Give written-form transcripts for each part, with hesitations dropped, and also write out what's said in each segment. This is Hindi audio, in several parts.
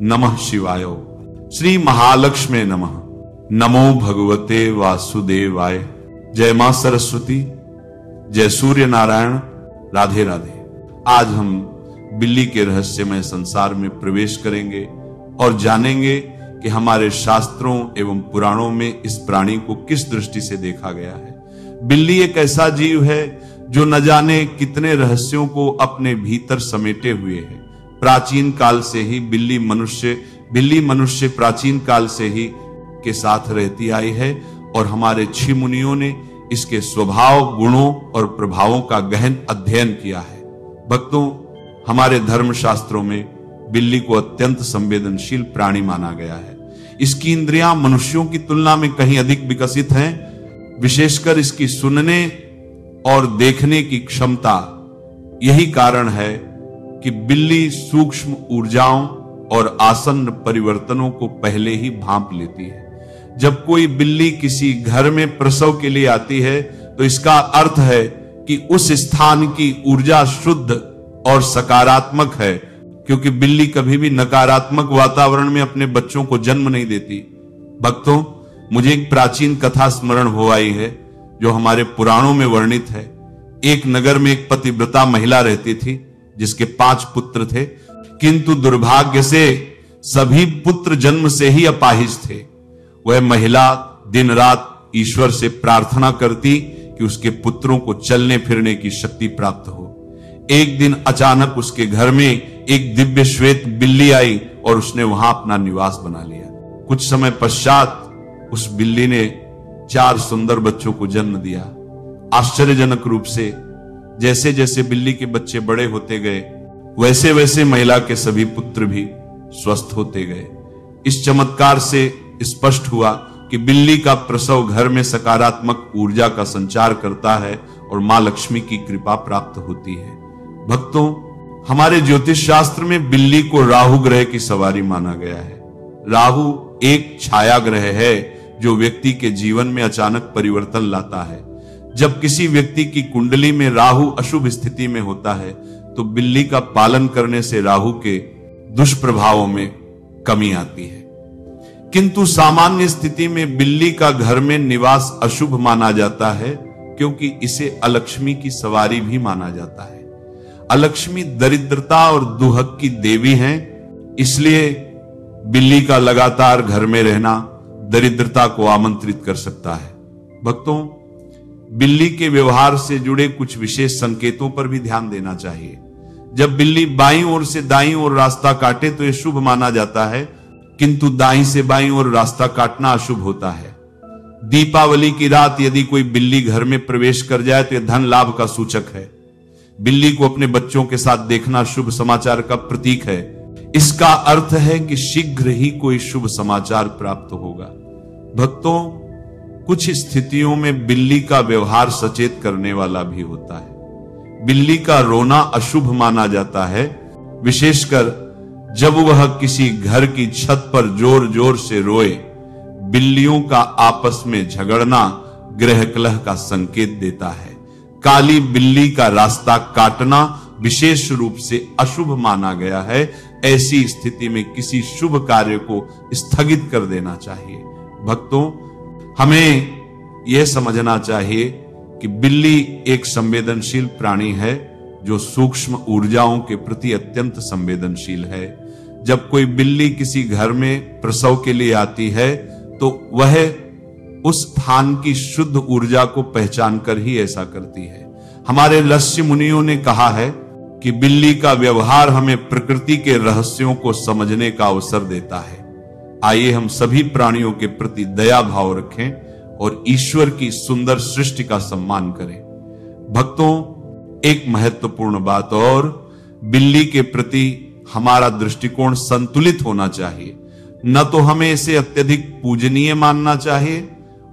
नमः शिवाय। श्री महालक्ष्मी नमः। नमो भगवते वासुदेवाय। जय मां सरस्वती, जय सूर्य नारायण, राधे राधे। आज हम बिल्ली के रहस्यमय संसार में प्रवेश करेंगे और जानेंगे कि हमारे शास्त्रों एवं पुराणों में इस प्राणी को किस दृष्टि से देखा गया है। बिल्ली एक ऐसा जीव है जो न जाने कितने रहस्यों को अपने भीतर समेटे हुए है। प्राचीन काल से ही बिल्ली मनुष्य प्राचीन काल से ही के साथ रहती आई है और हमारे ऋषि मुनियों ने इसके स्वभाव, गुणों और प्रभावों का गहन अध्ययन किया है। भक्तों, हमारे धर्म शास्त्रों में बिल्ली को अत्यंत संवेदनशील प्राणी माना गया है। इसकी इंद्रियां मनुष्यों की तुलना में कहीं अधिक विकसित हैं, विशेषकर इसकी सुनने और देखने की क्षमता। यही कारण है कि बिल्ली सूक्ष्म ऊर्जाओं और आसन्न परिवर्तनों को पहले ही भांप लेती है। जब कोई बिल्ली किसी घर में प्रसव के लिए आती है तो इसका अर्थ है कि उस स्थान की ऊर्जा शुद्ध और सकारात्मक है, क्योंकि बिल्ली कभी भी नकारात्मक वातावरण में अपने बच्चों को जन्म नहीं देती। भक्तों, मुझे एक प्राचीन कथा स्मरण हो आई है जो हमारे पुराणों में वर्णित है। एक नगर में एक पतिव्रता महिला रहती थी जिसके 5 पुत्र थे, किंतु दुर्भाग्य से सभी पुत्र जन्म से ही अपाहिज थे। वह महिला दिन रात ईश्वर से प्रार्थना करती कि उसके पुत्रों को चलने फिरने की शक्ति प्राप्त हो। एक दिन अचानक उसके घर में एक दिव्य श्वेत बिल्ली आई और उसने वहां अपना निवास बना लिया। कुछ समय पश्चात उस बिल्ली ने 4 सुंदर बच्चों को जन्म दिया। आश्चर्यजनक रूप से जैसे जैसे बिल्ली के बच्चे बड़े होते गए, वैसे वैसे महिला के सभी पुत्र भी स्वस्थ होते गए। इस चमत्कार से स्पष्ट हुआ कि बिल्ली का प्रसव घर में सकारात्मक ऊर्जा का संचार करता है और मां लक्ष्मी की कृपा प्राप्त होती है। भक्तों, हमारे ज्योतिष शास्त्र में बिल्ली को राहु ग्रह की सवारी माना गया है। राहु एक छाया ग्रह है जो व्यक्ति के जीवन में अचानक परिवर्तन लाता है। जब किसी व्यक्ति की कुंडली में राहु अशुभ स्थिति में होता है तो बिल्ली का पालन करने से राहु के दुष्प्रभावों में कमी आती है। किंतु सामान्य स्थिति में बिल्ली का घर में निवास अशुभ माना जाता है, क्योंकि इसे अलक्ष्मी की सवारी भी माना जाता है। अलक्ष्मी दरिद्रता और दुहक की देवी हैं, इसलिए बिल्ली का लगातार घर में रहना दरिद्रता को आमंत्रित कर सकता है। भक्तों, बिल्ली के व्यवहार से जुड़े कुछ विशेष संकेतों पर भी ध्यान देना चाहिए। जब बिल्ली बाईं ओर से दाईं ओर रास्ता काटे तो यह शुभ माना जाता है, किंतु दाईं से बाईं ओर रास्ता काटना अशुभ होता है। दीपावली की रात यदि कोई बिल्ली घर में प्रवेश कर जाए तो यह धन लाभ का सूचक है। बिल्ली को अपने बच्चों के साथ देखना शुभ समाचार का प्रतीक है। इसका अर्थ है कि शीघ्र ही कोई शुभ समाचार प्राप्त होगा। भक्तों, कुछ स्थितियों में बिल्ली का व्यवहार सचेत करने वाला भी होता है। बिल्ली का रोना अशुभ माना जाता है, विशेषकर जब वह किसी घर की छत पर जोर जोर से रोए। बिल्लियों का आपस में झगड़ना गृह कलह का संकेत देता है। काली बिल्ली का रास्ता काटना विशेष रूप से अशुभ माना गया है। ऐसी स्थिति में किसी शुभ कार्य को स्थगित कर देना चाहिए। भक्तों, हमें यह समझना चाहिए कि बिल्ली एक संवेदनशील प्राणी है जो सूक्ष्म ऊर्जाओं के प्रति अत्यंत संवेदनशील है। जब कोई बिल्ली किसी घर में प्रसव के लिए आती है तो वह उस स्थान की शुद्ध ऊर्जा को पहचान कर ही ऐसा करती है। हमारे ऋषि मुनियों ने कहा है कि बिल्ली का व्यवहार हमें प्रकृति के रहस्यों को समझने का अवसर देता है। आइए हम सभी प्राणियों के प्रति दया भाव रखें और ईश्वर की सुंदर सृष्टि का सम्मान करें। भक्तों, एक महत्वपूर्ण बात और, बिल्ली के प्रति हमारा दृष्टिकोण संतुलित होना चाहिए। न तो हमें इसे अत्यधिक पूजनीय मानना चाहिए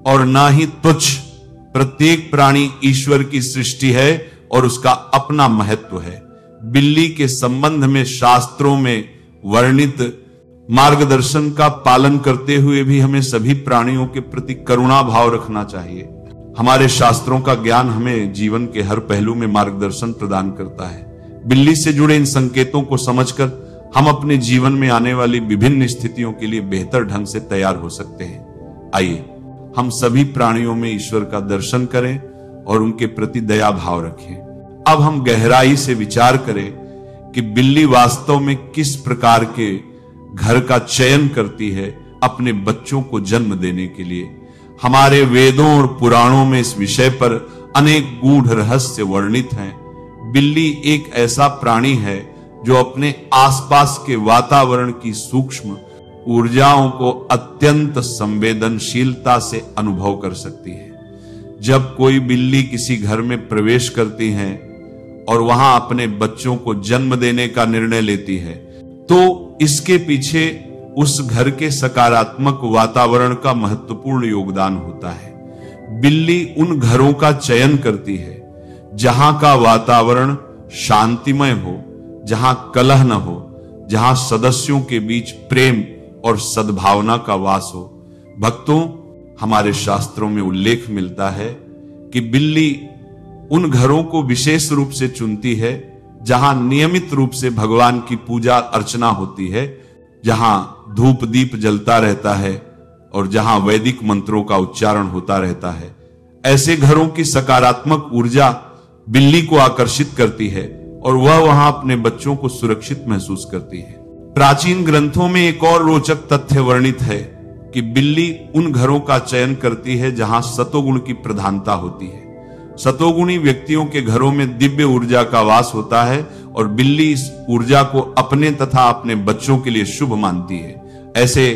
और न ही तुच्छ। प्रत्येक प्राणी ईश्वर की सृष्टि है और उसका अपना महत्व है। बिल्ली के संबंध में शास्त्रों में वर्णित मार्गदर्शन का पालन करते हुए भी हमें सभी प्राणियों के प्रति करुणा भाव रखना चाहिए। हमारे शास्त्रों का ज्ञान हमें जीवन के हर पहलू में मार्गदर्शन प्रदान करता है। बिल्ली से जुड़े इन संकेतों को समझकर हम अपने जीवन में आने वाली विभिन्न स्थितियों के लिए बेहतर ढंग से तैयार हो सकते हैं। आइए हम सभी प्राणियों में ईश्वर का दर्शन करें और उनके प्रति दया भाव रखें। अब हम गहराई से विचार करें कि बिल्ली वास्तव में किस प्रकार के घर का चयन करती है अपने बच्चों को जन्म देने के लिए। हमारे वेदों और पुराणों में इस विषय पर अनेक गूढ़ रहस्य वर्णित हैं। बिल्ली एक ऐसा प्राणी है जो अपने आसपास के वातावरण की सूक्ष्म ऊर्जाओं को अत्यंत संवेदनशीलता से अनुभव कर सकती है। जब कोई बिल्ली किसी घर में प्रवेश करती है और वहां अपने बच्चों को जन्म देने का निर्णय लेती है, तो इसके पीछे उस घर के सकारात्मक वातावरण का महत्वपूर्ण योगदान होता है। बिल्ली उन घरों का चयन करती है जहां का वातावरण शांतिमय हो, जहां कलह न हो, जहां सदस्यों के बीच प्रेम और सद्भावना का वास हो। भक्तों, हमारे शास्त्रों में उल्लेख मिलता है कि बिल्ली उन घरों को विशेष रूप से चुनती है जहां नियमित रूप से भगवान की पूजा अर्चना होती है, जहां धूप दीप जलता रहता है और जहां वैदिक मंत्रों का उच्चारण होता रहता है। ऐसे घरों की सकारात्मक ऊर्जा बिल्ली को आकर्षित करती है और वह वहां अपने बच्चों को सुरक्षित महसूस करती है। प्राचीन ग्रंथों में एक और रोचक तथ्य वर्णित है कि बिल्ली उन घरों का चयन करती है जहां सतोगुण की प्रधानता होती है। सतोगुणी व्यक्तियों के घरों में दिव्य ऊर्जा का वास होता है और बिल्ली इस ऊर्जा को अपने तथा अपने बच्चों के लिए शुभ मानती है। ऐसे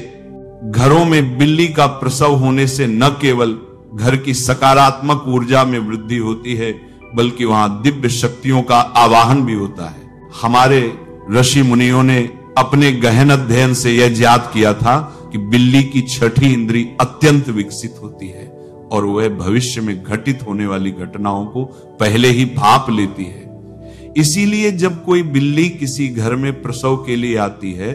घरों में बिल्ली का प्रसव होने से न केवल घर की सकारात्मक ऊर्जा में वृद्धि होती है, बल्कि वहां दिव्य शक्तियों का आवाहन भी होता है। हमारे ऋषि मुनियों ने अपने गहन अध्ययन से यह ज्ञात किया था कि बिल्ली की छठी इंद्री अत्यंत विकसित होती है और वह भविष्य में घटित होने वाली घटनाओं को पहले ही भांप लेती है। इसीलिए जब कोई बिल्ली किसी घर में प्रसव के लिए आती है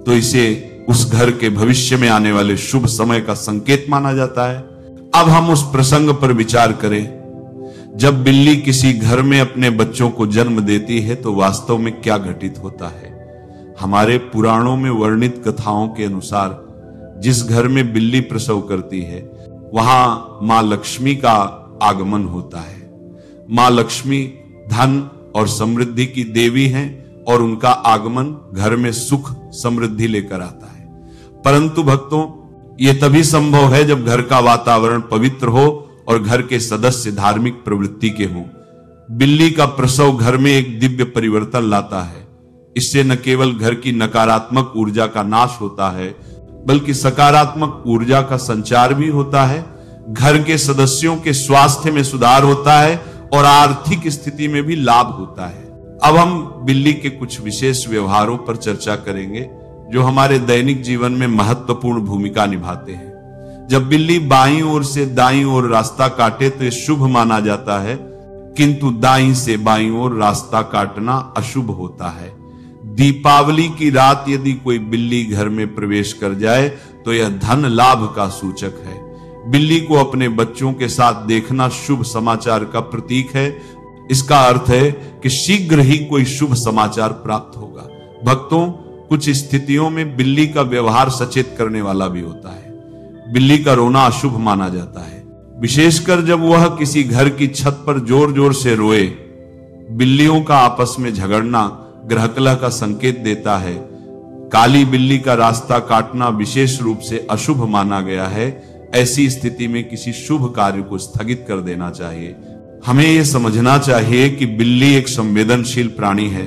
तो इसे उस घर के भविष्य में आने वाले शुभ समय का संकेत माना जाता है। अब हम उस प्रसंग पर विचार करें। जब बिल्ली किसी घर में अपने बच्चों को जन्म देती है तो वास्तव में क्या घटित होता है। हमारे पुराणों में वर्णित कथाओं के अनुसार जिस घर में बिल्ली प्रसव करती है वहां मां लक्ष्मी का आगमन होता है। मां लक्ष्मी धन और समृद्धि की देवी हैं और उनका आगमन घर में सुख समृद्धि लेकर आता है। परंतु भक्तों, यह तभी संभव है जब घर का वातावरण पवित्र हो और घर के सदस्य धार्मिक प्रवृत्ति के हों। बिल्ली का प्रसव घर में एक दिव्य परिवर्तन लाता है। इससे न केवल घर की नकारात्मक ऊर्जा का नाश होता है, बल्कि सकारात्मक ऊर्जा का संचार भी होता है। घर के सदस्यों के स्वास्थ्य में सुधार होता है और आर्थिक स्थिति में भी लाभ होता है। अब हम बिल्ली के कुछ विशेष व्यवहारों पर चर्चा करेंगे जो हमारे दैनिक जीवन में महत्वपूर्ण भूमिका निभाते हैं। जब बिल्ली बाईं ओर से दाईं ओर रास्ता काटे तो यह शुभ माना जाता है, किंतु दाईं से बाईं ओर रास्ता काटना अशुभ होता है। दीपावली की रात यदि कोई बिल्ली घर में प्रवेश कर जाए तो यह धन लाभ का सूचक है। बिल्ली को अपने बच्चों के साथ देखना शुभ समाचार का प्रतीक है। इसका अर्थ है कि शीघ्र ही कोई शुभ समाचार प्राप्त होगा। भक्तों, कुछ स्थितियों में बिल्ली का व्यवहार सचेत करने वाला भी होता है। बिल्ली का रोना अशुभ माना जाता है, विशेषकर जब वह किसी घर की छत पर जोर जोर से रोए। बिल्लियों का आपस में झगड़ना ग्रहकलह का संकेत देता है। काली बिल्ली का रास्ता काटना विशेष रूप से अशुभ माना गया है। ऐसी स्थिति में किसी शुभ कार्य को स्थगित कर देना चाहिए। हमें यह समझना चाहिए कि बिल्ली एक संवेदनशील प्राणी है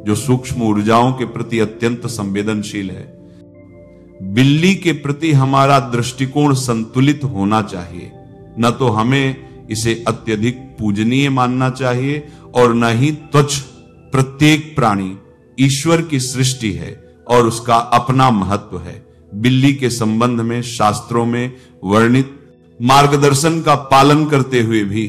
जो सूक्ष्म ऊर्जाओं के प्रति अत्यंत संवेदनशील है। बिल्ली के प्रति हमारा दृष्टिकोण संतुलित होना चाहिए। न तो हमें इसे अत्यधिक पूजनीय मानना चाहिए और न ही तुच्छ। प्रत्येक प्राणी ईश्वर की सृष्टि है और उसका अपना महत्व है। बिल्ली के संबंध में शास्त्रों में वर्णित मार्गदर्शन का पालन करते हुए भी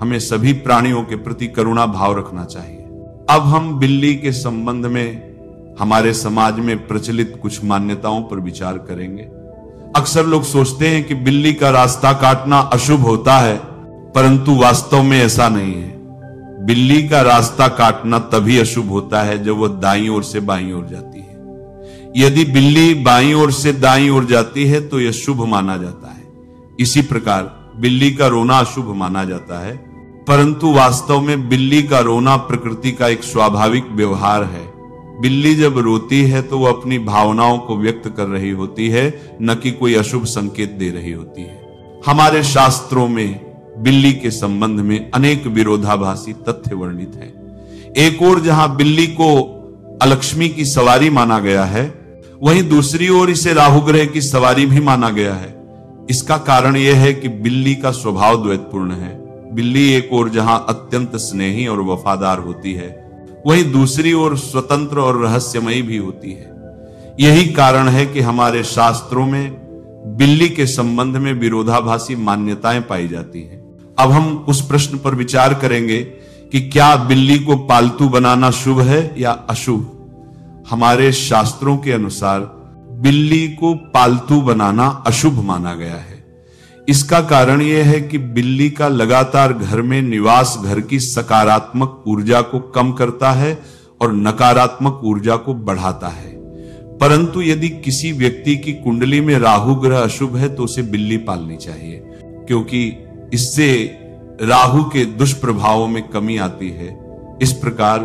हमें सभी प्राणियों के प्रति करुणा भाव रखना चाहिए। अब हम बिल्ली के संबंध में हमारे समाज में प्रचलित कुछ मान्यताओं पर विचार करेंगे। अक्सर लोग सोचते हैं कि बिल्ली का रास्ता काटना अशुभ होता है, परंतु वास्तव में ऐसा नहीं है। बिल्ली का रास्ता काटना तभी अशुभ होता है जब वह दाईं ओर से बाईं ओर जाती है। यदि बिल्ली बाईं ओर से दाईं ओर जाती है तो यह शुभ माना जाता है। इसी प्रकार बिल्ली का रोना अशुभ माना जाता है, परंतु वास्तव में बिल्ली का रोना प्रकृति का एक स्वाभाविक व्यवहार है। बिल्ली जब रोती है तो वह अपनी भावनाओं को व्यक्त कर रही होती है, न कि कोई अशुभ संकेत दे रही होती है। हमारे शास्त्रों में बिल्ली के संबंध में अनेक विरोधाभासी तथ्य वर्णित हैं। एक ओर जहां बिल्ली को अलक्ष्मी की सवारी माना गया है, वहीं दूसरी ओर इसे राहु ग्रह की सवारी भी माना गया है। इसका कारण यह है कि बिल्ली का स्वभाव द्वैतपूर्ण है। बिल्ली एक ओर जहां अत्यंत स्नेही और वफादार होती है, वहीं दूसरी ओर स्वतंत्र और रहस्यमयी भी होती है। यही कारण है कि हमारे शास्त्रों में बिल्ली के संबंध में विरोधाभासी मान्यताएं पाई जाती हैं। अब हम उस प्रश्न पर विचार करेंगे कि क्या बिल्ली को पालतू बनाना शुभ है या अशुभ। हमारे शास्त्रों के अनुसार बिल्ली को पालतू बनाना अशुभ माना गया है। इसका कारण यह है कि बिल्ली का लगातार घर में निवास घर की सकारात्मक ऊर्जा को कम करता है और नकारात्मक ऊर्जा को बढ़ाता है। परंतु यदि किसी व्यक्ति की कुंडली में राहु ग्रह अशुभ है तो उसे बिल्ली पालनी चाहिए, क्योंकि इससे राहु के दुष्प्रभावों में कमी आती है। इस प्रकार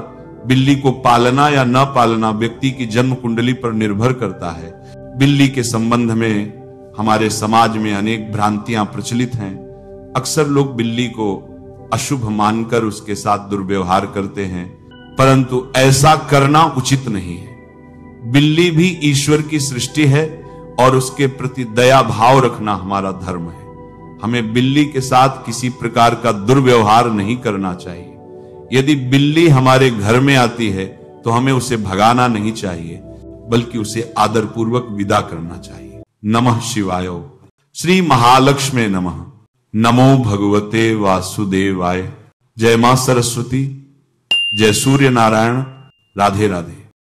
बिल्ली को पालना या न पालना व्यक्ति की जन्म कुंडली पर निर्भर करता है। बिल्ली के संबंध में हमारे समाज में अनेक भ्रांतियां प्रचलित हैं। अक्सर लोग बिल्ली को अशुभ मानकर उसके साथ दुर्व्यवहार करते हैं, परंतु ऐसा करना उचित नहीं है। बिल्ली भी ईश्वर की सृष्टि है और उसके प्रति दया भाव रखना हमारा धर्म है। हमें बिल्ली के साथ किसी प्रकार का दुर्व्यवहार नहीं करना चाहिए। यदि बिल्ली हमारे घर में आती है तो हमें उसे भगाना नहीं चाहिए, बल्कि उसे आदरपूर्वक विदा करना चाहिए। नमः शिवाय। श्री महालक्ष्मी नमः। नमो भगवते वासुदेवाय। जय मां सरस्वती। जय सूर्य नारायण। राधे राधे।